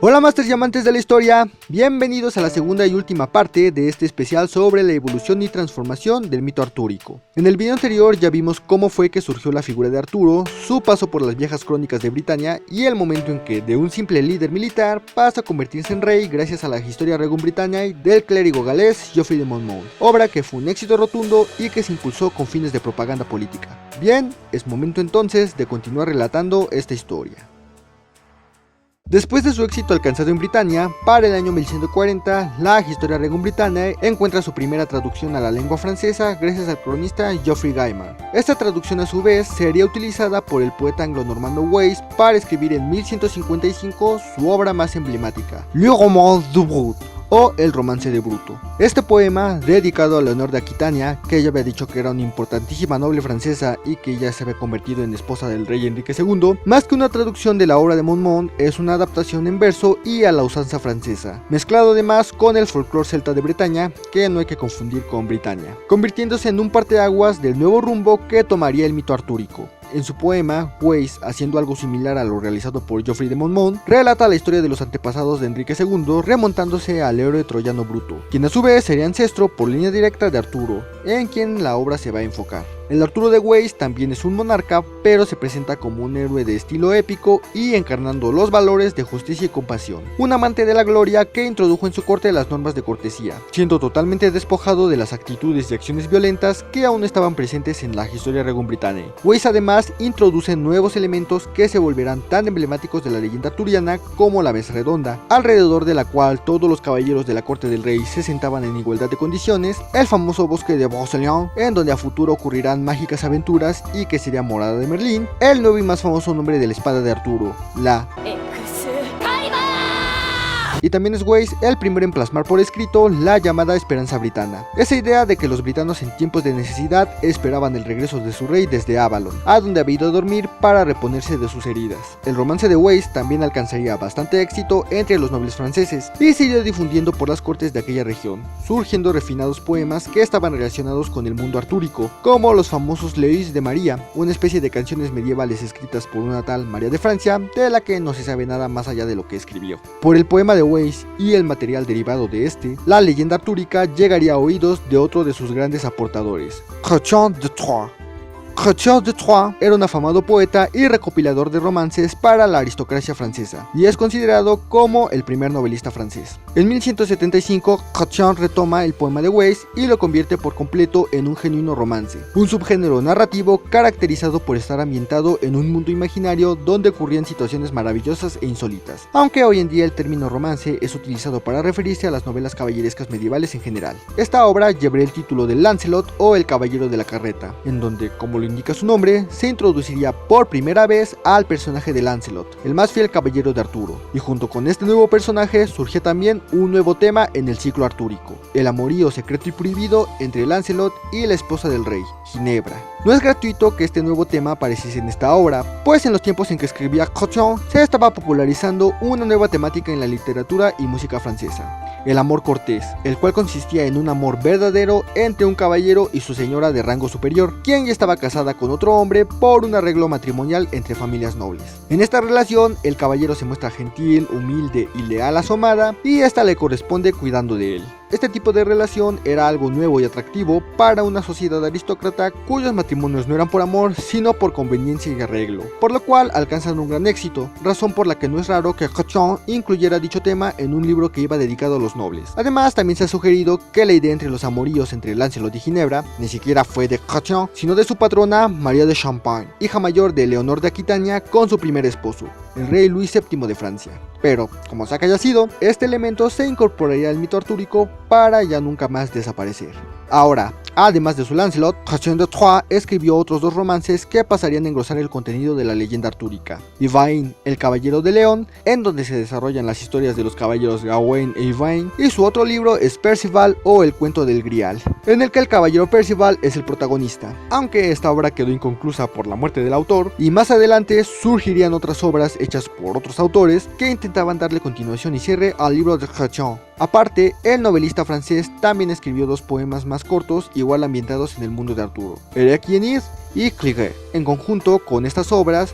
Hola Masters y amantes de la historia, bienvenidos a la segunda y última parte de este especial sobre la evolución y transformación del mito artúrico. En el video anterior ya vimos cómo fue que surgió la figura de Arturo, su paso por las viejas crónicas de Britania y el momento en que de un simple líder militar pasa a convertirse en rey gracias a la Historia Regum Britanniae del clérigo galés Geoffrey de Monmouth, obra que fue un éxito rotundo y que se impulsó con fines de propaganda política. Bien, es momento entonces de continuar relatando esta historia. Después de su éxito alcanzado en Britania, para el año 1140, la Historia Regum Britanniae encuentra su primera traducción a la lengua francesa gracias al cronista Geoffrey Gaimard. Esta traducción a su vez sería utilizada por el poeta anglo-normando Wace para escribir en 1155 su obra más emblemática, Le Roman du Brut, o El Romance de Bruto. Este poema, dedicado a Leonor de Aquitania, que ella había dicho que era una importantísima noble francesa y que ya se había convertido en esposa del rey Enrique II, más que una traducción de la obra de Monmouth, es una adaptación en verso y a la usanza francesa, mezclado además con el folclore celta de Bretaña, que no hay que confundir con Britania, convirtiéndose en un parteaguas del nuevo rumbo que tomaría el mito artúrico. En su poema, Wace, haciendo algo similar a lo realizado por Geoffrey de Monmouth, relata la historia de los antepasados de Enrique II, remontándose al héroe troyano Bruto, quien a su vez sería ancestro por línea directa de Arturo, en quien la obra se va a enfocar. El Arturo de Wace también es un monarca, pero se presenta como un héroe de estilo épico y encarnando los valores de justicia y compasión. Un amante de la gloria que introdujo en su corte las normas de cortesía, siendo totalmente despojado de las actitudes y acciones violentas que aún estaban presentes en la Historia Regum Britanniae. Wace además introduce nuevos elementos que se volverán tan emblemáticos de la leyenda arturiana como la mesa redonda, alrededor de la cual todos los caballeros de la corte del rey se sentaban en igualdad de condiciones, el famoso bosque de Brocéliande, en donde a futuro ocurrirán mágicas aventuras y que sería morada de Merlín, el nuevo y más famoso nombre de la espada de Arturo, la y también es Wace el primero en plasmar por escrito la llamada esperanza britana, esa idea de que los britanos en tiempos de necesidad esperaban el regreso de su rey desde Avalon, a donde había ido a dormir para reponerse de sus heridas. El romance de Wace también alcanzaría bastante éxito entre los nobles franceses y se iría difundiendo por las cortes de aquella región, surgiendo refinados poemas que estaban relacionados con el mundo artúrico, como los famosos Leis de María, una especie de canciones medievales escritas por una tal María de Francia, de la que no se sabe nada más allá de lo que escribió. Por el poema de Wace y el material derivado de este, la leyenda artúrica llegaría a oídos de otro de sus grandes aportadores, Chrétien de Troyes. Chrétien de Troyes era un afamado poeta y recopilador de romances para la aristocracia francesa, y es considerado como el primer novelista francés. En 1175, Chrétien retoma el poema de Wace y lo convierte por completo en un genuino romance, un subgénero narrativo caracterizado por estar ambientado en un mundo imaginario donde ocurrían situaciones maravillosas e insólitas, aunque hoy en día el término romance es utilizado para referirse a las novelas caballerescas medievales en general. Esta obra llevaría el título de Lancelot o El Caballero de la Carreta, en donde, como lo indica su nombre, se introduciría por primera vez al personaje de Lancelot, el más fiel caballero de Arturo, y junto con este nuevo personaje surge también un nuevo tema en el ciclo artúrico, el amorío secreto y prohibido entre Lancelot y la esposa del rey, Ginebra. No es gratuito que este nuevo tema apareciese en esta obra, pues en los tiempos en que escribía Chrétien se estaba popularizando una nueva temática en la literatura y música francesa, el amor cortés, el cual consistía en un amor verdadero entre un caballero y su señora de rango superior, quien ya estaba casada con otro hombre por un arreglo matrimonial entre familias nobles. En esta relación, el caballero se muestra gentil, humilde y leal a su amada, y esta le corresponde cuidando de él. Este tipo de relación era algo nuevo y atractivo para una sociedad aristócrata cuyos matrimonios no eran por amor, sino por conveniencia y arreglo, por lo cual alcanzan un gran éxito, razón por la que no es raro que Chrétien incluyera dicho tema en un libro que iba dedicado a los nobles. Además, también se ha sugerido que la idea entre los amoríos entre Lancelot y Ginebra ni siquiera fue de Chrétien, sino de su patrona María de Champagne, hija mayor de Leonor de Aquitania con su primer esposo, el rey Luis VII de Francia. Pero, como sea que haya sido, este elemento se incorporaría al mito artúrico para ya nunca más desaparecer. Ahora, además de su Lancelot, Chrétien de Troyes escribió otros dos romances que pasarían a engrosar el contenido de la leyenda artúrica. Yvain, el caballero de León, en donde se desarrollan las historias de los caballeros Gawain e Yvain, y su otro libro es Percival o El cuento del Grial, en el que el caballero Percival es el protagonista, aunque esta obra quedó inconclusa por la muerte del autor, y más adelante surgirían otras obras hechas por otros autores que intentaban darle continuación y cierre al libro de Chrétien. Aparte, el novelista francés también escribió dos poemas más cortos, igual ambientados en el mundo de Arturo, Eric y Enid y Clergue. En conjunto con estas obras,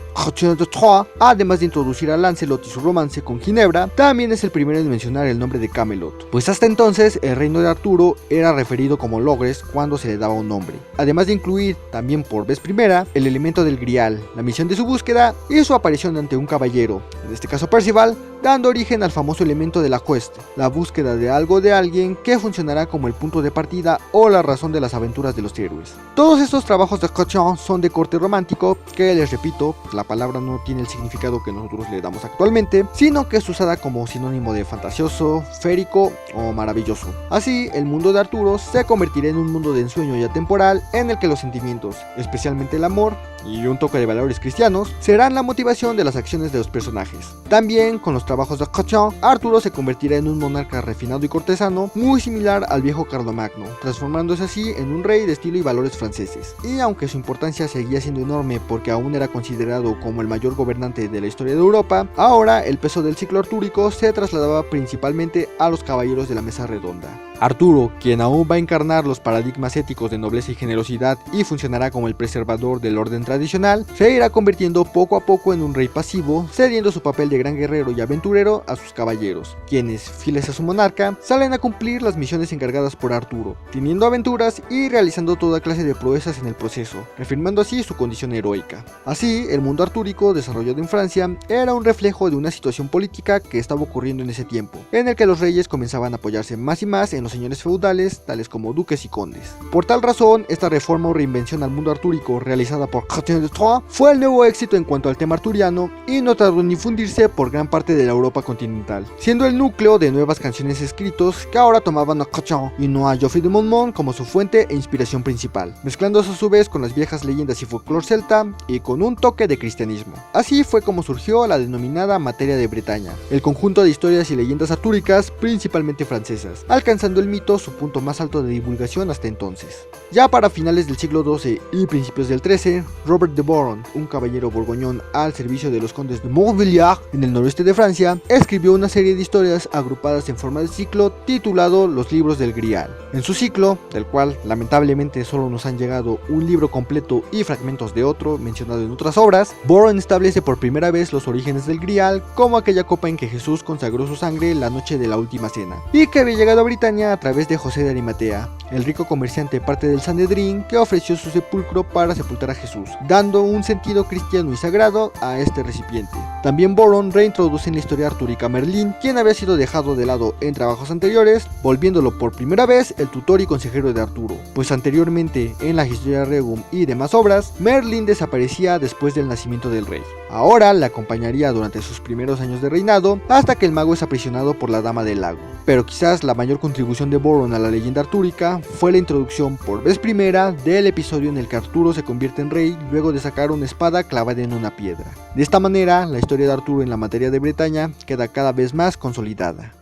además de introducir a Lancelot y su romance con Ginebra, también es el primero en mencionar el nombre de Camelot, pues hasta entonces el reino de Arturo era referido como Logres cuando se le daba un nombre, además de incluir también por vez primera el elemento del Grial, la misión de su búsqueda y su aparición ante un caballero, en este caso Percival, dando origen al famoso elemento de la quest, la búsqueda de algo o de alguien que funcionará como el punto de partida o la razón de las aventuras de los héroes. Todos estos trabajos de Cauchon son de corte romántico, que les repito, la palabra no tiene el significado que nosotros le damos actualmente, sino que es usada como sinónimo de fantasioso, férico o maravilloso. Así, el mundo de Arturo se convertirá en un mundo de ensueño y atemporal en el que los sentimientos, especialmente el amor y un toque de valores cristianos, serán la motivación de las acciones de los personajes. También, con los trabajos de Cauchon, Arturo se convertirá en un monarca refinado y cortesano, muy similar al viejo Carlomagno, transformándose así en un rey de estilo y valores franceses. Y aunque su importancia seguía siendo enorme porque aún era considerado como el mayor gobernante de la historia de Europa, ahora el peso del ciclo artúrico se trasladaba principalmente a los caballeros de la mesa redonda. Arturo, quien aún va a encarnar los paradigmas éticos de nobleza y generosidad y funcionará como el preservador del orden tradicional, se irá convirtiendo poco a poco en un rey pasivo, cediendo su papel de gran guerrero y aventurero a sus caballeros, quienes, fieles a su monarca, salen a cumplir las misiones encargadas por Arturo, teniendo aventuras y realizando toda clase de proezas en el proceso, reafirmando así su condición heroica. Así, el mundo artúrico desarrollado en Francia era un reflejo de una situación política que estaba ocurriendo en ese tiempo, en el que los reyes comenzaban a apoyarse más y más en los señores feudales, tales como duques y condes. Por tal razón, esta reforma o reinvención al mundo artúrico realizada por Cauchon de Troyes fue el nuevo éxito en cuanto al tema arturiano y no tardó en difundirse por gran parte de la Europa continental, siendo el núcleo de nuevas canciones escritos que ahora tomaban a Cauchon y no a Geoffrey de Monmouth como su fuente e inspiración principal, mezclándose a su vez con las viejas leyendas y folclore celta y con un toque de cristianismo. Así fue como surgió la denominada Materia de Bretaña, el conjunto de historias y leyendas artúricas principalmente francesas, alcanzando el mito su punto más alto de divulgación hasta entonces. Ya para finales del siglo XII y principios del XIII, Robert de Boron, un caballero borgoñón al servicio de los condes de Montbéliard en el noroeste de Francia, escribió una serie de historias agrupadas en forma de ciclo titulado Los Libros del Grial. En su ciclo, del cual lamentablemente solo nos han llegado un libro completo y fragmentos de otro mencionado en otras obras, Boron establece por primera vez los orígenes del Grial como aquella copa en que Jesús consagró su sangre la noche de la última cena, y que había llegado a Britania a través de José de Arimatea, el rico comerciante parte del Sanedrín que ofreció su sepulcro para sepultar a Jesús, dando un sentido cristiano y sagrado a este recipiente. También Boron reintroduce en la historia artúrica a Merlín, quien había sido dejado de lado en trabajos anteriores, volviéndolo por primera vez el tutor y consejero de Arturo, pues anteriormente en la Historia Regum y demás obras, Merlín desaparecía después del nacimiento del rey. Ahora le acompañaría durante sus primeros años de reinado hasta que el mago es aprisionado por la Dama del Lago. Pero quizás la mayor contribución de Boron a la leyenda artúrica fue la introducción por vez primera del episodio en el que Arturo se convierte en rey luego de sacar una espada clavada en una piedra. De esta manera, la historia de Arturo en la materia de Bretaña queda cada vez más consolidada.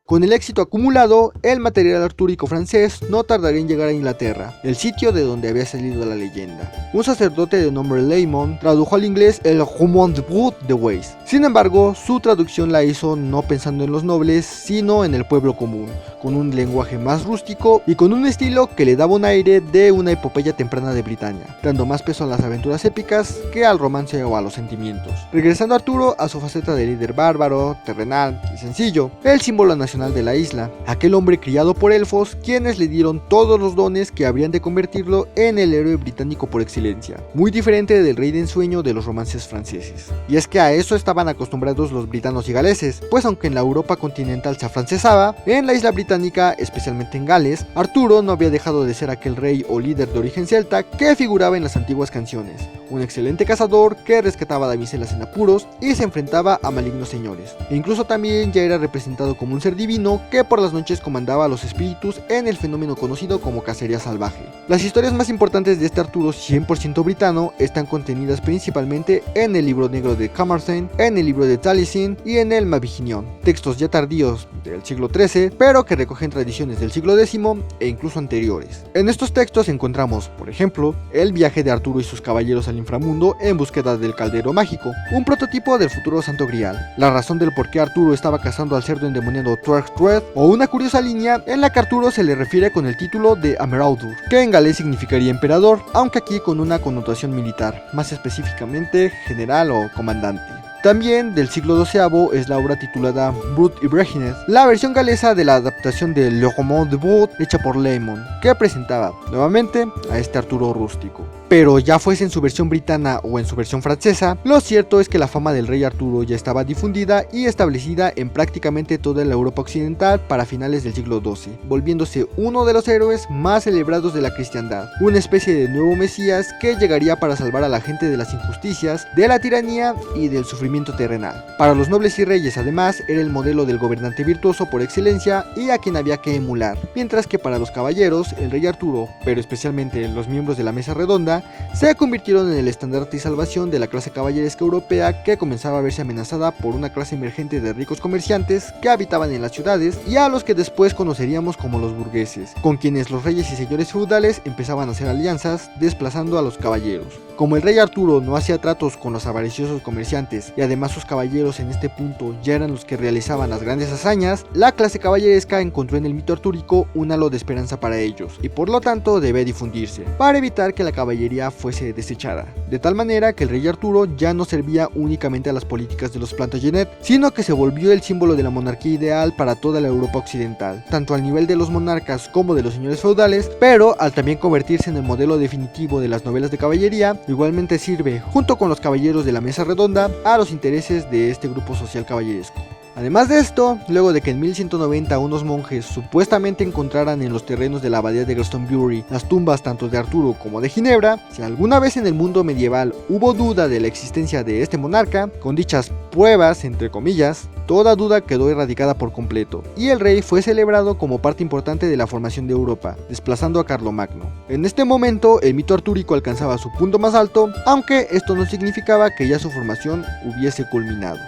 Con el éxito acumulado, el material artúrico francés no tardaría en llegar a Inglaterra, el sitio de donde había salido la leyenda. Un sacerdote de nombre Laymon tradujo al inglés el Roman de Brut de Weiss. Sin embargo, su traducción la hizo no pensando en los nobles, sino en el pueblo común, con un lenguaje más rústico y con un estilo que le daba un aire de una epopeya temprana de Britania, dando más peso a las aventuras épicas que al romance o a los sentimientos. Regresando Arturo a su faceta de líder bárbaro, terrenal y sencillo, el símbolo nacional de la isla, aquel hombre criado por elfos quienes le dieron todos los dones que habrían de convertirlo en el héroe británico por excelencia, muy diferente del rey de ensueño de los romances franceses. Y es que a eso estaban acostumbrados los britanos y galeses, pues aunque en la Europa continental se afrancesaba, en la isla británica, especialmente en Gales, Arturo no había dejado de ser aquel rey o líder de origen celta que figuraba en las antiguas canciones, un excelente cazador que rescataba damiselas en apuros y se enfrentaba a malignos señores, e incluso también ya era representado como un ser divino que por las noches comandaba a los espíritus en el fenómeno conocido como cacería salvaje. Las historias más importantes de este Arturo 100% britano están contenidas principalmente en el libro negro de Camarsain, en el libro de Taliesin y en el Mabinogion, textos ya tardíos del siglo XIII, pero que recogen tradiciones del siglo X e incluso anteriores. En estos textos encontramos, por ejemplo, el viaje de Arturo y sus caballeros al inframundo en búsqueda del caldero mágico, un prototipo del futuro santo grial, la razón del por qué Arturo estaba cazando al cerdo endemoniado Thread, o una curiosa línea en la que Arturo se le refiere con el título de Ameraudur, que en galés significaría emperador, aunque aquí con una connotación militar, más específicamente general o comandante. También del siglo XII es la obra titulada Brut y Brechineth, la versión galesa de la adaptación de Le Roman de Brut hecha por Lehmann, que presentaba nuevamente a este Arturo rústico. Pero ya fuese en su versión britana o en su versión francesa, lo cierto es que la fama del rey Arturo ya estaba difundida y establecida en prácticamente toda la Europa occidental para finales del siglo XII, volviéndose uno de los héroes más celebrados de la cristiandad, una especie de nuevo Mesías que llegaría para salvar a la gente de las injusticias, de la tiranía y del sufrimiento terrenal. Para los nobles y reyes, además, era el modelo del gobernante virtuoso por excelencia y a quien había que emular, mientras que para los caballeros, el rey Arturo, pero especialmente los miembros de la mesa redonda, se convirtieron en el estandarte y salvación de la clase caballeresca europea que comenzaba a verse amenazada por una clase emergente de ricos comerciantes que habitaban en las ciudades y a los que después conoceríamos como los burgueses, con quienes los reyes y señores feudales empezaban a hacer alianzas, desplazando a los caballeros. Como el rey Arturo no hacía tratos con los avariciosos comerciantes y además sus caballeros en este punto ya eran los que realizaban las grandes hazañas, la clase caballeresca encontró en el mito artúrico un halo de esperanza para ellos y por lo tanto debe difundirse, para evitar que la caballería fuese desechada, de tal manera que el rey Arturo ya no servía únicamente a las políticas de los Plantagenet, sino que se volvió el símbolo de la monarquía ideal para toda la Europa occidental, tanto al nivel de los monarcas como de los señores feudales, pero al también convertirse en el modelo definitivo de las novelas de caballería, igualmente sirve, junto con los caballeros de la mesa redonda, a los intereses de este grupo social caballeresco. Además de esto, luego de que en 1190 unos monjes supuestamente encontraran en los terrenos de la abadía de Glastonbury las tumbas tanto de Arturo como de Ginebra, si alguna vez en el mundo medieval hubo duda de la existencia de este monarca, con dichas pruebas, entre comillas, toda duda quedó erradicada por completo, y el rey fue celebrado como parte importante de la formación de Europa, desplazando a Carlomagno. En este momento, el mito artúrico alcanzaba su punto más alto, aunque esto no significaba que ya su formación hubiese culminado.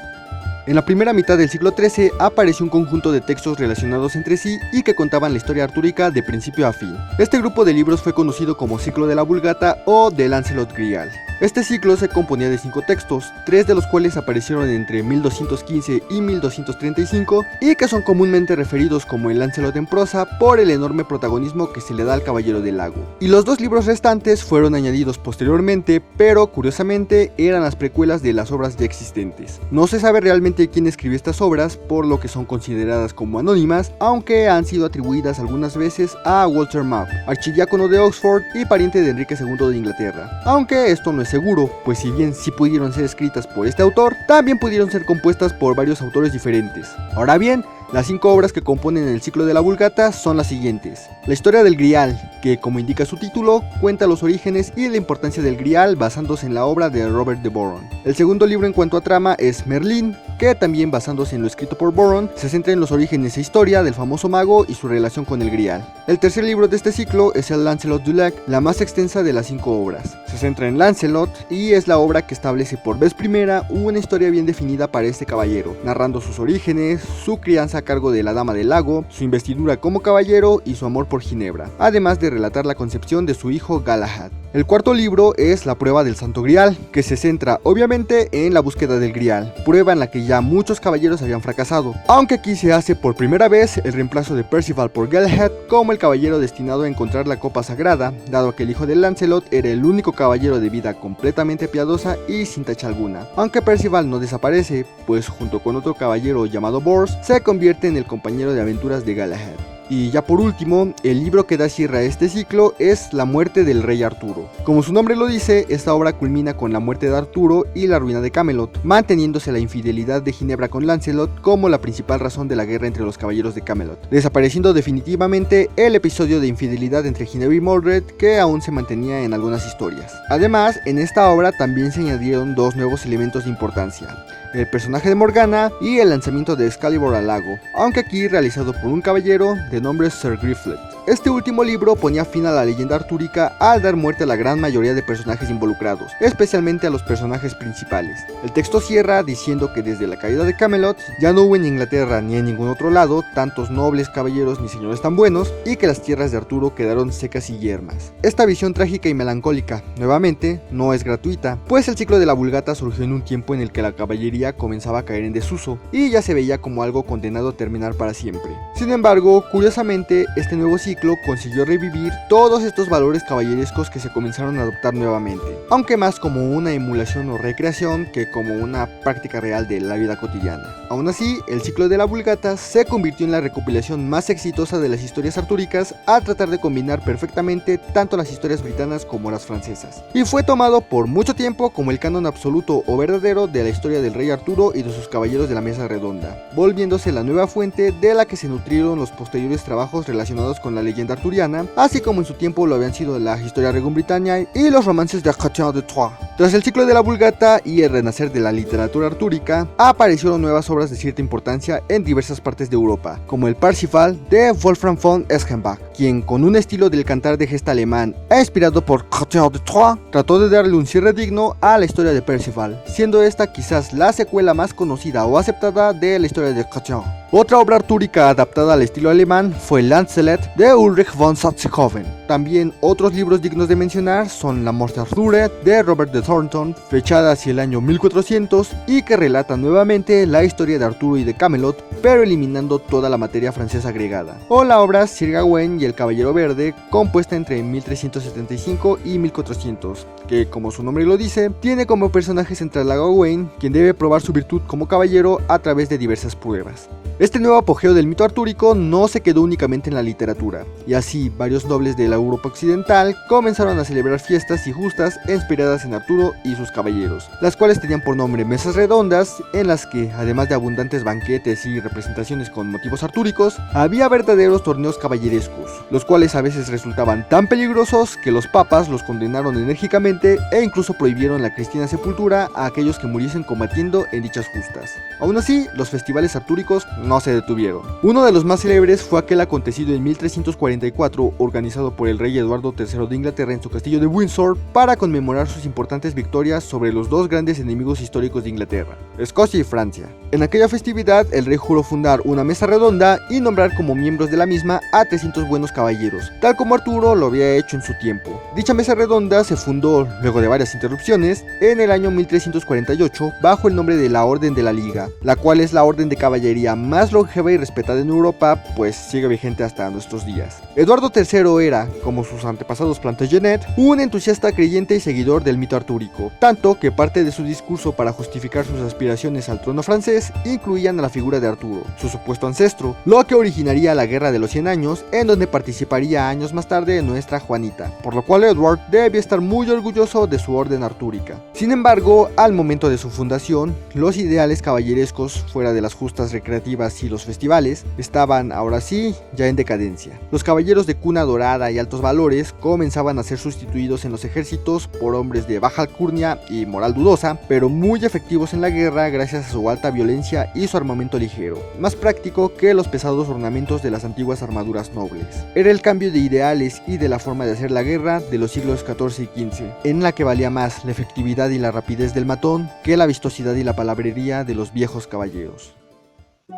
En la primera mitad del siglo XIII apareció un conjunto de textos relacionados entre sí y que contaban la historia artúrica de principio a fin. Este grupo de libros fue conocido como Ciclo de la Vulgata o de Lancelot Grial. Este ciclo se componía de 5 textos, 3 de los cuales aparecieron entre 1215 y 1235 y que son comúnmente referidos como el Lancelot en prosa por el enorme protagonismo que se le da al Caballero del Lago. Y los 2 libros restantes fueron añadidos posteriormente, pero curiosamente eran las precuelas de las obras ya existentes. No se sabe realmente quién escribió estas obras, por lo que son consideradas como anónimas, aunque han sido atribuidas algunas veces a Walter Map, archidiácono de Oxford y pariente de Enrique II de Inglaterra, aunque esto no es seguro, pues si bien sí pudieron ser escritas por este autor, también pudieron ser compuestas por varios autores diferentes. Ahora bien, las 5 obras que componen el ciclo de la Vulgata son las siguientes. La historia del Grial, que como indica su título, cuenta los orígenes y la importancia del Grial basándose en la obra de Robert de Boron. El segundo libro en cuanto a trama es Merlín, que también basándose en lo escrito por Boron, se centra en los orígenes e historia del famoso mago y su relación con el Grial. El tercer libro de este ciclo es el Lancelot du Lac, la más extensa de las 5 obras. Se centra en Lancelot y es la obra que establece por vez primera una historia bien definida para este caballero, narrando sus orígenes, su crianza a cargo de la Dama del Lago, su investidura como caballero y su amor por Ginebra, además de relatar la concepción de su hijo Galahad. El cuarto libro es La prueba del Santo Grial, que se centra obviamente en la búsqueda del Grial, prueba en la que ya muchos caballeros habían fracasado, aunque aquí se hace por primera vez el reemplazo de Percival por Galahad como el caballero destinado a encontrar la copa sagrada, dado que el hijo de Lancelot era el único caballero de vida completamente piadosa y sin tacha alguna, aunque Percival no desaparece, pues junto con otro caballero llamado Bors, se convierte en el compañero de aventuras de Galahad. Y ya por último, el libro que da cierre a este ciclo es La muerte del rey Arturo. Como su nombre lo dice, esta obra culmina con la muerte de Arturo y la ruina de Camelot, manteniéndose la infidelidad de Ginebra con Lancelot como la principal razón de la guerra entre los caballeros de Camelot, desapareciendo definitivamente el episodio de infidelidad entre Ginebra y Mordred que aún se mantenía en algunas historias. Además, en esta obra también se añadieron 2 nuevos elementos de importancia: el personaje de Morgana y el lanzamiento de Excalibur al lago, aunque aquí realizado por un caballero de nombre Sir Griflet. Este último libro ponía fin a la leyenda artúrica al dar muerte a la gran mayoría de personajes involucrados, especialmente a los personajes principales. El texto cierra diciendo que desde la caída de Camelot ya no hubo en Inglaterra ni en ningún otro lado tantos nobles, caballeros ni señores tan buenos, y que las tierras de Arturo quedaron secas y yermas. Esta visión trágica y melancólica, nuevamente, no es gratuita, pues el ciclo de la Vulgata surgió en un tiempo en el que la caballería comenzaba a caer en desuso y ya se veía como algo condenado a terminar para siempre. Sin embargo, curiosamente, este nuevo ciclo consiguió revivir todos estos valores caballerescos que se comenzaron a adoptar nuevamente, aunque más como una emulación o recreación que como una práctica real de la vida cotidiana. Aún así, el ciclo de la Vulgata se convirtió en la recopilación más exitosa de las historias artúricas al tratar de combinar perfectamente tanto las historias britanas como las francesas, y fue tomado por mucho tiempo como el canon absoluto o verdadero de la historia del rey Arturo y de sus caballeros de la mesa redonda, volviéndose la nueva fuente de la que se nutrieron los posteriores trabajos relacionados con la leyenda arturiana, así como en su tiempo lo habían sido la historia Regum Britanniae y los romances de Chrétien de Troyes. Tras el ciclo de la Vulgata y el renacer de la literatura artúrica, aparecieron nuevas obras de cierta importancia en diversas partes de Europa, como el Parsifal de Wolfram von Eschenbach, quien con un estilo del cantar de gesta alemán e inspirado por Chrétien de Troyes, trató de darle un cierre digno a la historia de Parsifal, siendo esta quizás la secuela más conocida o aceptada de la historia de Chrétien. Otra obra artúrica adaptada al estilo alemán fue Lancelot de Ulrich von Saxe-Cowen. También otros libros dignos de mencionar son La Morte Arthur de Robert de Thornton, fechada hacia el año 1400 y que relata nuevamente la historia de Arturo y de Camelot, pero eliminando toda la materia francesa agregada. O la obra Sir Gawain y el Caballero Verde, compuesta entre 1375 y 1400, que como su nombre lo dice, tiene como personaje central a Gawain, quien debe probar su virtud como caballero a través de diversas pruebas. Este nuevo apogeo del mito artúrico no se quedó únicamente en la literatura, y así varios nobles de la Europa occidental comenzaron a celebrar fiestas y justas inspiradas en Arturo y sus caballeros, las cuales tenían por nombre mesas redondas, en las que, además de abundantes banquetes y representaciones con motivos artúricos, había verdaderos torneos caballerescos, los cuales a veces resultaban tan peligrosos que los papas los condenaron enérgicamente e incluso prohibieron la cristiana sepultura a aquellos que muriesen combatiendo en dichas justas. Aún así, los festivales artúricos no se detuvieron. Uno de los más célebres fue aquel acontecido en 1344, organizado por el rey Eduardo III de Inglaterra en su castillo de Windsor para conmemorar sus importantes victorias sobre los dos grandes enemigos históricos de Inglaterra, Escocia y Francia. En aquella festividad, el rey juró fundar una mesa redonda y nombrar como miembros de la misma a 300 buenos caballeros, tal como Arturo lo había hecho en su tiempo. Dicha mesa redonda se fundó, luego de varias interrupciones, en el año 1348 bajo el nombre de la Orden de la Liga, la cual es la orden de caballería más longeva y respetada en Europa, pues sigue vigente hasta nuestros días. Eduardo III era, como sus antepasados Plantagenet, un entusiasta creyente y seguidor del mito artúrico, tanto que parte de su discurso para justificar sus aspiraciones al trono francés incluían a la figura de Arturo, su supuesto ancestro, lo que originaría la Guerra de los 100 años, en donde participaría años más tarde nuestra Juanita, por lo cual Edward debía estar muy orgulloso de su orden artúrica. Sin embargo, al momento de su fundación, los ideales caballerescos, fuera de las justas recreativas y los festivales, estaban ahora sí ya en decadencia. Los caballeros de cuna dorada y altos valores comenzaban a ser sustituidos en los ejércitos por hombres de baja alcurnia y moral dudosa, pero muy efectivos en la guerra gracias a su alta violencia y su armamento ligero, más práctico que los pesados ornamentos de las antiguas armaduras nobles. Era el cambio de ideales y de la forma de hacer la guerra de los siglos XIV y XV, en la que valía más la efectividad y la rapidez del matón que la vistosidad y la palabrería de los viejos caballeros.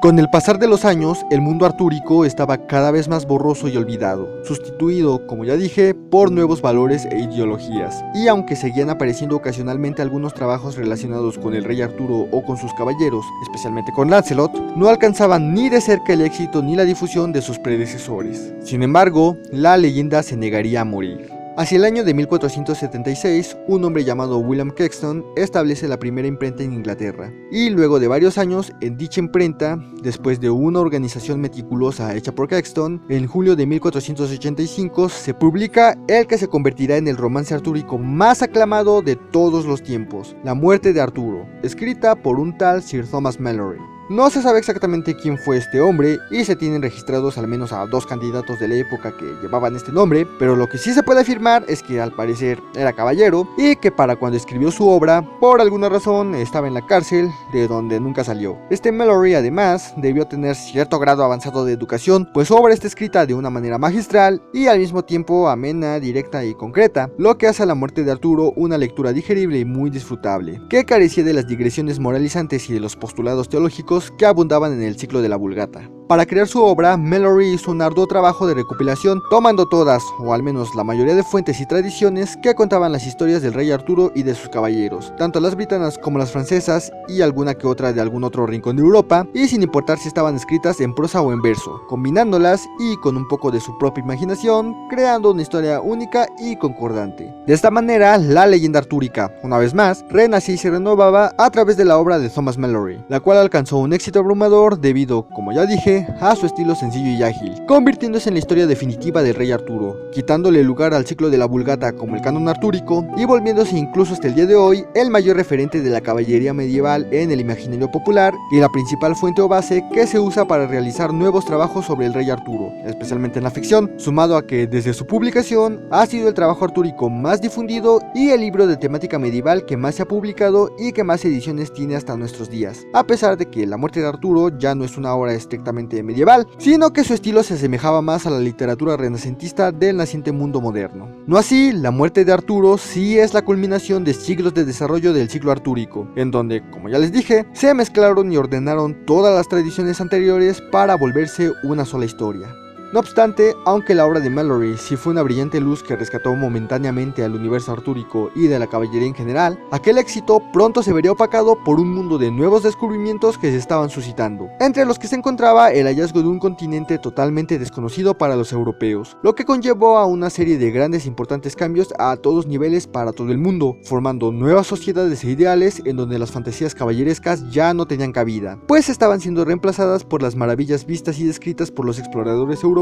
Con el pasar de los años, el mundo artúrico estaba cada vez más borroso y olvidado, sustituido, como ya dije, por nuevos valores e ideologías, y aunque seguían apareciendo ocasionalmente algunos trabajos relacionados con el rey Arturo o con sus caballeros, especialmente con Lancelot, no alcanzaban ni de cerca el éxito ni la difusión de sus predecesores. Sin embargo, la leyenda se negaría a morir. Hacia el año de 1476, un hombre llamado William Caxton establece la primera imprenta en Inglaterra, y luego de varios años en dicha imprenta, después de una organización meticulosa hecha por Caxton, en julio de 1485 se publica el que se convertirá en el romance artúrico más aclamado de todos los tiempos, La muerte de Arturo, escrita por un tal Sir Thomas Malory. No se sabe exactamente quién fue este hombre y se tienen registrados al menos a 2 candidatos de la época que llevaban este nombre, pero lo que sí se puede afirmar es que al parecer era caballero y que para cuando escribió su obra, por alguna razón estaba en la cárcel de donde nunca salió. Este Malory además debió tener cierto grado avanzado de educación, pues su obra está escrita de una manera magistral y al mismo tiempo amena, directa y concreta, lo que hace a La muerte de Arturo una lectura digerible y muy disfrutable, que carecía de las digresiones moralizantes y de los postulados teológicos que abundaban en el ciclo de la Vulgata. Para crear su obra, Malory hizo un arduo trabajo de recopilación, tomando todas, o al menos la mayoría de fuentes y tradiciones que contaban las historias del rey Arturo y de sus caballeros, tanto las britanas como las francesas y alguna que otra de algún otro rincón de Europa, y sin importar si estaban escritas en prosa o en verso, combinándolas y con un poco de su propia imaginación, creando una historia única y concordante. De esta manera, la leyenda artúrica, una vez más, renacía y se renovaba a través de la obra de Thomas Malory, la cual alcanzó un éxito abrumador debido, como ya dije, a su estilo sencillo y ágil, convirtiéndose en la historia definitiva del rey Arturo, quitándole lugar al ciclo de la Vulgata como el canon artúrico y volviéndose incluso hasta el día de hoy el mayor referente de la caballería medieval en el imaginario popular y la principal fuente o base que se usa para realizar nuevos trabajos sobre el rey Arturo, especialmente en la ficción, sumado a que desde su publicación ha sido el trabajo artúrico más difundido y el libro de temática medieval que más se ha publicado y que más ediciones tiene hasta nuestros días, a pesar de que La muerte de Arturo ya no es una obra estrictamente medieval, sino que su estilo se asemejaba más a la literatura renacentista del naciente mundo moderno. No así, La muerte de Arturo sí es la culminación de siglos de desarrollo del ciclo artúrico, en donde, como ya les dije, se mezclaron y ordenaron todas las tradiciones anteriores para volverse una sola historia. No obstante, aunque la obra de Malory sí fue una brillante luz que rescató momentáneamente al universo artúrico y de la caballería en general, aquel éxito pronto se vería opacado por un mundo de nuevos descubrimientos que se estaban suscitando, entre los que se encontraba el hallazgo de un continente totalmente desconocido para los europeos, lo que conllevó a una serie de grandes e importantes cambios a todos niveles para todo el mundo, formando nuevas sociedades e ideales en donde las fantasías caballerescas ya no tenían cabida, pues estaban siendo reemplazadas por las maravillas vistas y descritas por los exploradores europeos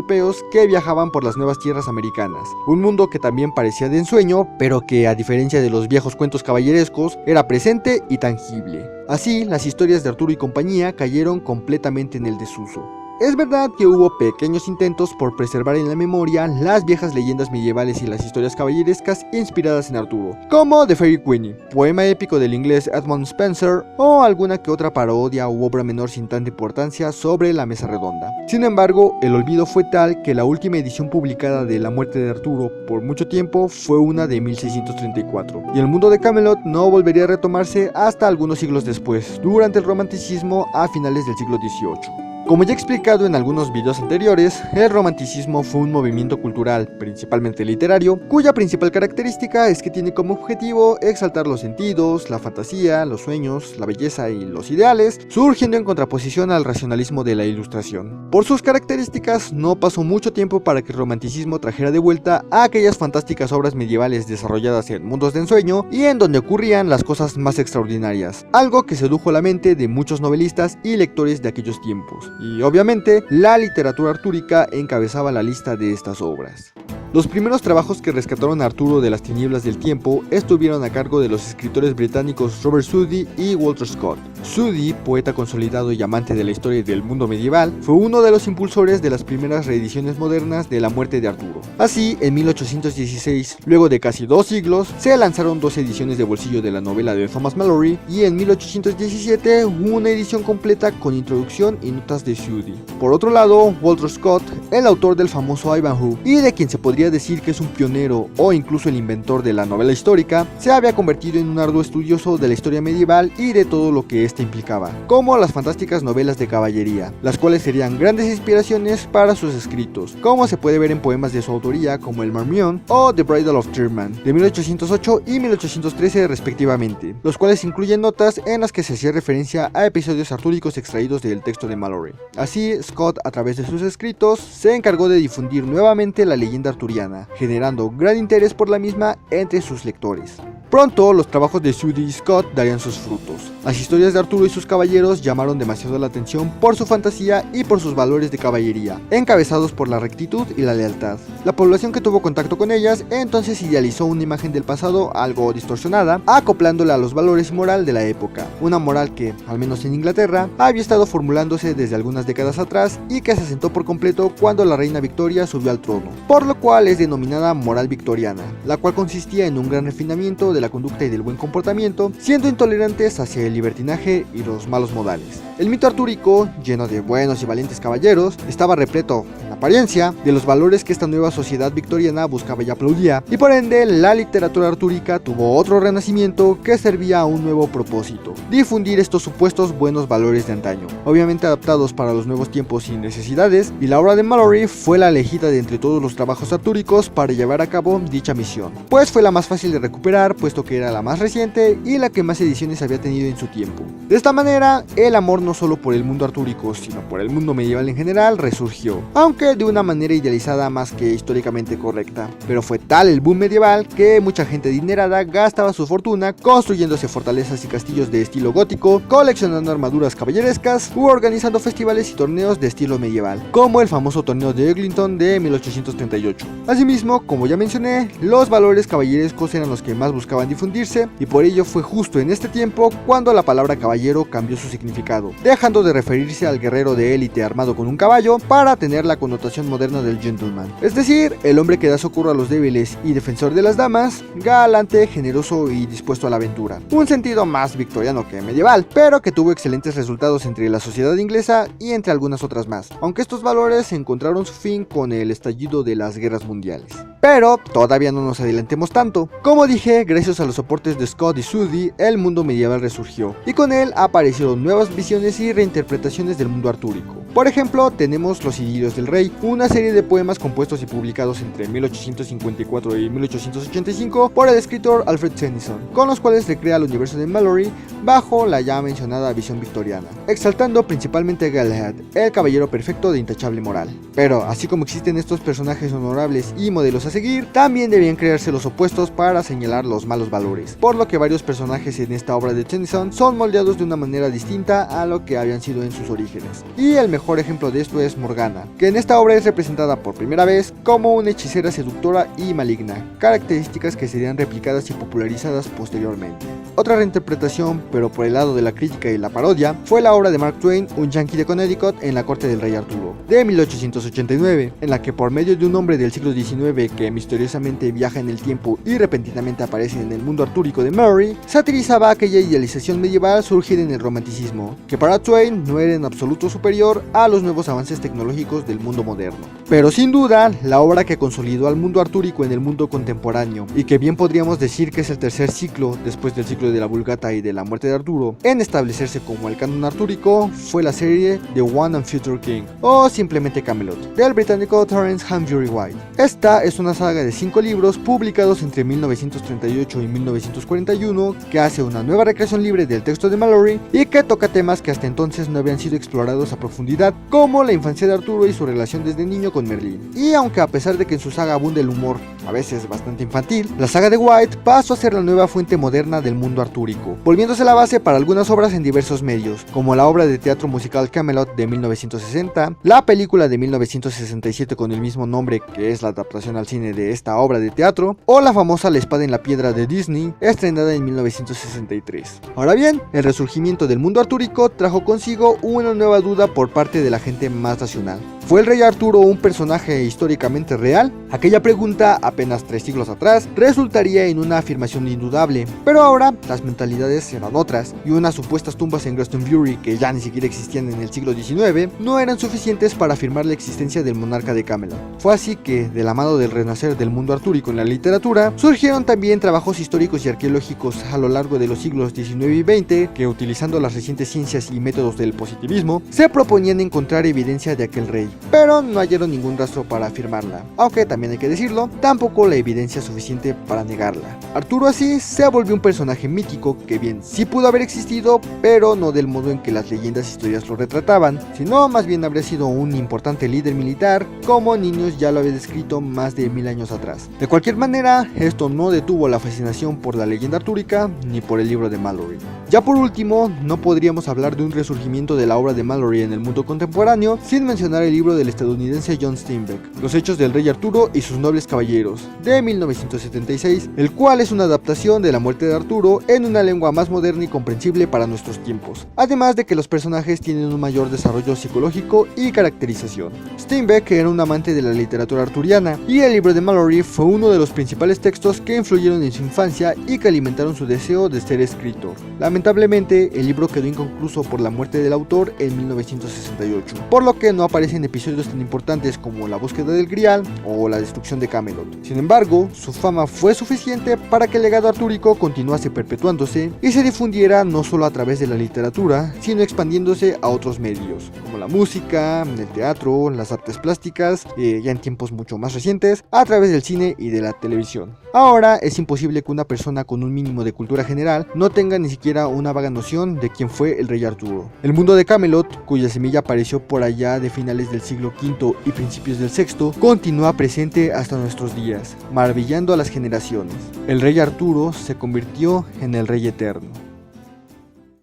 que viajaban por las nuevas tierras americanas, un mundo que también parecía de ensueño, pero que a diferencia de los viejos cuentos caballerescos, era presente y tangible. Así, las historias de Arturo y compañía cayeron completamente en el desuso. Es verdad que hubo pequeños intentos por preservar en la memoria las viejas leyendas medievales y las historias caballerescas inspiradas en Arturo, como The Fairy Queenie, poema épico del inglés Edmund Spenser, o alguna que otra parodia u obra menor sin tanta importancia sobre la mesa redonda. Sin embargo, el olvido fue tal que la última edición publicada de La muerte de Arturo por mucho tiempo fue una de 1634, y el mundo de Camelot no volvería a retomarse hasta algunos siglos después, durante el romanticismo a finales del siglo XVIII. Como ya he explicado en algunos videos anteriores, el romanticismo fue un movimiento cultural, principalmente literario, cuya principal característica es que tiene como objetivo exaltar los sentidos, la fantasía, los sueños, la belleza y los ideales, surgiendo en contraposición al racionalismo de la Ilustración. Por sus características, no pasó mucho tiempo para que el romanticismo trajera de vuelta a aquellas fantásticas obras medievales desarrolladas en mundos de ensueño y en donde ocurrían las cosas más extraordinarias, algo que sedujo la mente de muchos novelistas y lectores de aquellos tiempos. Y obviamente, la literatura artúrica encabezaba la lista de estas obras. Los primeros trabajos que rescataron a Arturo de las tinieblas del tiempo estuvieron a cargo de los escritores británicos Robert Southey y Walter Scott. Southey, poeta consolidado y amante de la historia y del mundo medieval, fue uno de los impulsores de las primeras reediciones modernas de La muerte de Arturo. Así, en 1816, luego de casi 2 siglos, se lanzaron 2 ediciones de bolsillo de la novela de Thomas Malory, y en 1817 una edición completa con introducción y notas de Southey. Por otro lado, Walter Scott, el autor del famoso Ivanhoe, y de quien se podría decir que es un pionero o incluso el inventor de la novela histórica, se había convertido en un arduo estudioso de la historia medieval y de todo lo que ésta implicaba, como las fantásticas novelas de caballería, las cuales serían grandes inspiraciones para sus escritos, como se puede ver en poemas de su autoría como El Marmion o The Bridal of Tyrman, de 1808 y 1813 respectivamente, los cuales incluyen notas en las que se hacía referencia a episodios artúricos extraídos del texto de Malory. Así, Scott, a través de sus escritos, se encargó de difundir nuevamente la leyenda arturiana, generando gran interés por la misma entre sus lectores. Pronto los trabajos de Sudie y Scott darían sus frutos. Las historias de Arturo y sus caballeros llamaron demasiado la atención por su fantasía y por sus valores de caballería, encabezados por la rectitud y la lealtad. La población que tuvo contacto con ellas entonces idealizó una imagen del pasado algo distorsionada, acoplándola a los valores y moral de la época, una moral que, al menos en Inglaterra, había estado formulándose desde algunas décadas atrás y que se asentó por completo cuando la reina Victoria subió al trono, por lo cual es denominada moral victoriana, la cual consistía en un gran refinamiento de la conducta y del buen comportamiento, siendo intolerantes hacia el libertinaje y los malos modales. El mito artúrico, lleno de buenos y valientes caballeros, estaba repleto, en apariencia, de los valores que esta nueva sociedad victoriana buscaba y aplaudía, y por ende la literatura artúrica tuvo otro renacimiento que servía a un nuevo propósito: difundir estos supuestos buenos valores de antaño, obviamente adaptados para los nuevos tiempos y necesidades, y la obra de Malory fue la elegida de entre todos los trabajos artúricos para llevar a cabo dicha misión, pues fue la más fácil de recuperar, puesto que era la más reciente y la que más ediciones había tenido en su tiempo. De esta manera, el amor no solo por el mundo artúrico, sino por el mundo medieval en general, resurgió, aunque de una manera idealizada más que históricamente correcta. Pero fue tal el boom medieval que mucha gente adinerada gastaba su fortuna construyéndose fortalezas y castillos de estilo gótico, coleccionando armaduras caballerescas u organizando festivales y torneos de estilo medieval, como el famoso torneo de Eglinton de 1838. Asimismo, como ya mencioné, los valores caballerescos eran los que más buscaban difundirse, y por ello fue justo en este tiempo cuando la palabra caballero cambió su significado, dejando de referirse al guerrero de élite armado con un caballo para tener la connotación moderna del gentleman, es decir, el hombre que da socorro a los débiles y defensor de las damas, galante, generoso y dispuesto a la aventura. Un sentido más victoriano que medieval, pero que tuvo excelentes resultados entre la sociedad inglesa y entre algunas otras más, aunque estos valores encontraron su fin con el estallido de las guerras mundiales. Pero todavía no nos adelantemos tanto. Como dije, gracias a los soportes de Scott y Sudie, el mundo medieval resurgió, y con él aparecieron nuevas visiones y reinterpretaciones del mundo artúrico. Por ejemplo, tenemos Los Idilios del Rey, una serie de poemas compuestos y publicados entre 1854 y 1885 por el escritor Alfred Tennyson, con los cuales recrea el universo de Malory bajo la ya mencionada visión victoriana, exaltando principalmente a Galahad, el caballero perfecto de intachable moral. Pero así como existen estos personajes honorables y modelos a seguir, también debían crearse los opuestos para señalar los malos valores, por lo que varios personajes en esta obra de Tennyson son moldeados de una manera distinta a lo que habían sido en sus orígenes. Y el mejor ejemplo de esto es Morgana, que en esta obra es representada por primera vez como una hechicera seductora y maligna, características que serían replicadas y popularizadas posteriormente. Otra reinterpretación, pero por el lado de la crítica y la parodia, fue la obra de Mark Twain, un yankee de Connecticut en la corte del rey Arturo, de 1889, en la que por medio de un hombre del siglo XIX que misteriosamente viaja en el tiempo y repentinamente aparece en el mundo artúrico de Malory, satirizaba aquella idealización medieval surgida en el romanticismo, que para Twain no era en absoluto superior a los nuevos avances tecnológicos del mundo moderno. Pero sin duda, la obra que consolidó al mundo artúrico en el mundo contemporáneo, y que bien podríamos decir que es el tercer ciclo después del ciclo de la Vulgata y de la muerte de Arturo en establecerse como el canon artúrico, fue la serie The One and Future King, o simplemente Camelot, del británico Terence Humphrey White. Esta es una saga de 5 libros publicados entre 1938 y 1941 que hace una nueva recreación libre del texto de Malory y que toca temas que hasta entonces no habían sido explorados a profundidad, como la infancia de Arturo y su relación desde niño con Merlín. Y aunque a pesar de que en su saga abunda el humor, a veces bastante infantil, la saga de White pasó a ser la nueva fuente moderna del mundo artúrico, volviéndose la base para algunas obras en diversos medios, como la obra de teatro musical Camelot de 1960, la película de 1967 con el mismo nombre que es la adaptación al cine de esta obra de teatro, o la famosa La espada en la piedra de Disney, estrenada en 1963. Ahora bien, el resurgimiento del mundo artúrico trajo consigo una nueva duda por parte de la gente más racional. ¿Fue el rey Arturo un personaje históricamente real? Aquella pregunta, apenas 3 siglos atrás, resultaría en una afirmación indudable, pero ahora las mentalidades eran otras, y unas supuestas tumbas en Glastonbury, que ya ni siquiera existían en el siglo XIX, no eran suficientes para afirmar la existencia del monarca de Camelot. Fue así que, de la mano del renacer del mundo artúrico en la literatura, surgieron también trabajos históricos y arqueológicos a lo largo de los siglos XIX y XX, que utilizando las recientes ciencias y métodos del positivismo, se proponían encontrar evidencia de aquel rey, pero no hallaron ningún rastro para afirmarla, aunque también hay que decirlo, tampoco la evidencia suficiente para negarla. Arturo así se volvió un personaje mítico que bien sí sí pudo haber existido, pero no del modo en que las leyendas e historias lo retrataban, sino más bien habría sido un importante líder militar, como Niños ya lo había descrito más de 1000 años atrás. De cualquier manera, esto no detuvo la fascinación por la leyenda artúrica, ni por el libro de Malory. Ya por último, no podríamos hablar de un resurgimiento de la obra de Malory en el mundo contemporáneo sin mencionar el libro del estadounidense John Steinbeck, Los hechos del rey Arturo y sus nobles caballeros, de 1976, el cual es una adaptación de la muerte de Arturo en una lengua más moderna y comprensible para nuestros tiempos, además de que los personajes tienen un mayor desarrollo psicológico y caracterización. Steinbeck era un amante de la literatura arturiana, y el libro de Malory fue uno de los principales textos que influyeron en su infancia y que alimentaron su deseo de ser escritor. Lamentablemente, el libro quedó inconcluso por la muerte del autor en 1968, por lo que no aparecen episodios tan importantes como la búsqueda del Grial o la destrucción de Camelot. Sin embargo, su fama fue suficiente para que el legado artúrico continuase perpetuándose y se difundiera no solo a través de la literatura, sino expandiéndose a otros medios, como la música, el teatro, las artes plásticas, ya en tiempos mucho más recientes, a través del cine y de la televisión. Ahora es imposible que una persona con un mínimo de cultura general no tenga ni siquiera una vaga noción de quién fue el rey Arturo. El mundo de Camelot, cuya semilla apareció por allá de finales del siglo V y principios del VI, continúa presente hasta nuestros días, maravillando a las generaciones. El rey Arturo se convirtió en el rey eterno.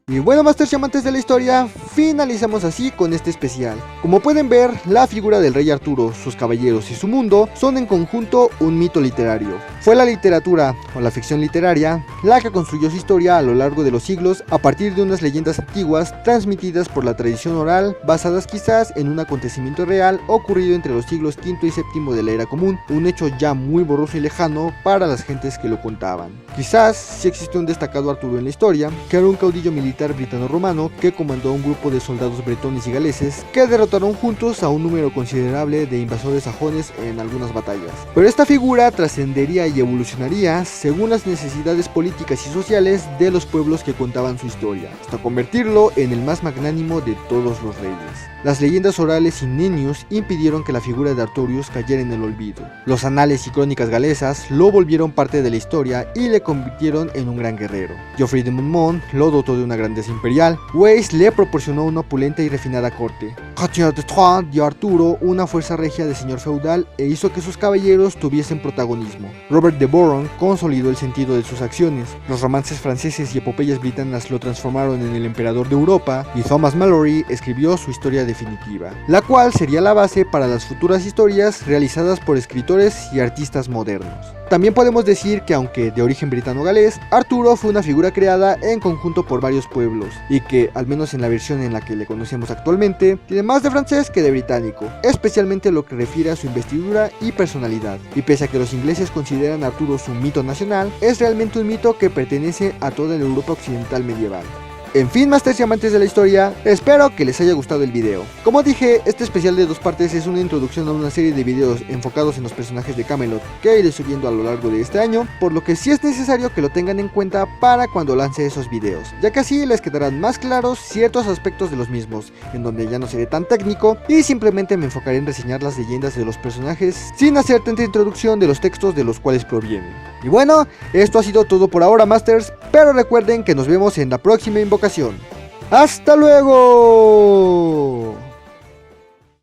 Y bueno, Masters y amantes de la historia, finalizamos así con este especial. Como pueden ver, la figura del rey Arturo, sus caballeros y su mundo son en conjunto un mito literario. Fue la literatura, o la ficción literaria, la que construyó su historia a lo largo de los siglos a partir de unas leyendas antiguas transmitidas por la tradición oral, basadas quizás en un acontecimiento real ocurrido entre los siglos V y VII de la Era Común, un hecho ya muy borroso y lejano para las gentes que lo contaban. Quizás sí existió un destacado Arturo en la historia, que era un caudillo militar britano-romano que comandó a un grupo de soldados bretones y galeses que derrotaron juntos a un número considerable de invasores sajones en algunas batallas. Pero esta figura trascendería y evolucionaría según las necesidades políticas y sociales de los pueblos que contaban su historia, hasta convertirlo en el más magnánimo de todos los reyes. Las leyendas orales y niños impidieron que la figura de Artorius cayera en el olvido. Los anales y crónicas galesas lo volvieron parte de la historia y le convirtieron en un gran guerrero. Geoffrey de Monmouth lo dotó de una grandeza imperial. Weiss le proporcionó una opulenta y refinada corte. Catherine de Troyes dio a Arturo una fuerza regia de señor feudal e hizo que sus caballeros tuviesen protagonismo. Robert de Boron consolidó el sentido de sus acciones. Los romances franceses y epopeyas britanas lo transformaron en el emperador de Europa, y Thomas Malory escribió su historia definitiva, la cual sería la base para las futuras historias realizadas por escritores y artistas modernos. También podemos decir que, aunque de origen britano-galés, Arturo fue una figura creada en conjunto por varios pueblos, y que, al menos en la versión en la que le conocemos actualmente, tiene más de francés que de británico, especialmente lo que refiere a su investidura y personalidad. Y pese a que los ingleses consideran a Arturo su mito nacional, es realmente un mito que pertenece a toda la Europa occidental medieval. En fin, Masters y amantes de la historia, espero que les haya gustado el video. Como dije, este especial de 2 partes es una introducción a una serie de videos enfocados en los personajes de Camelot que iré subiendo a lo largo de este año, por lo que sí es necesario que lo tengan en cuenta para cuando lance esos videos, ya que así les quedarán más claros ciertos aspectos de los mismos, en donde ya no seré tan técnico y simplemente me enfocaré en reseñar las leyendas de los personajes sin hacer tanta introducción de los textos de los cuales provienen. Y bueno, esto ha sido todo por ahora, Masters, pero recuerden que nos vemos en la próxima invocación. ¡Hasta luego!